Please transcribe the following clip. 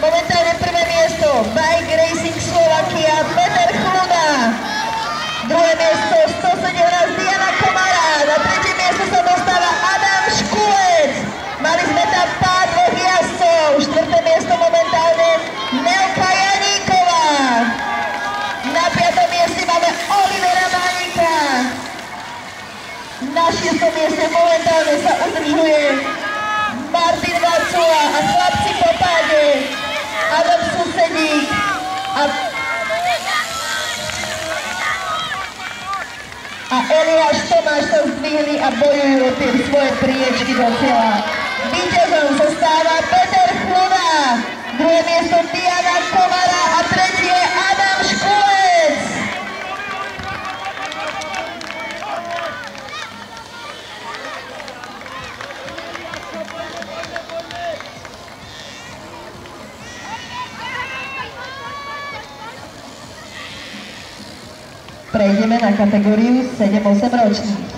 Momentálne prvé miesto Bike Racing Slovakia Peter Chluda. Druhé miesto 117 Diana Komara. Na tretie miesto sa dostáva Adam Škulec. Mali sme tam pár dvoch jazdcov. Štvrté miesto momentálne Nelka Janíková. Na piatom mieste máme Olivera Maníka. Na šiestom mieste momentálne sa udržuje Martin Varcula a chlapci po páde Adam Susedík a Eliáš Tomáš sa zdvihli a bojujú o tie svoje priečky do cieľa. Víťazom sa stáva Peter Chluda, druhé miesto Diana Komara a tretie Adam Škulec. Prejdeme na kategóriu 7-8 ročných.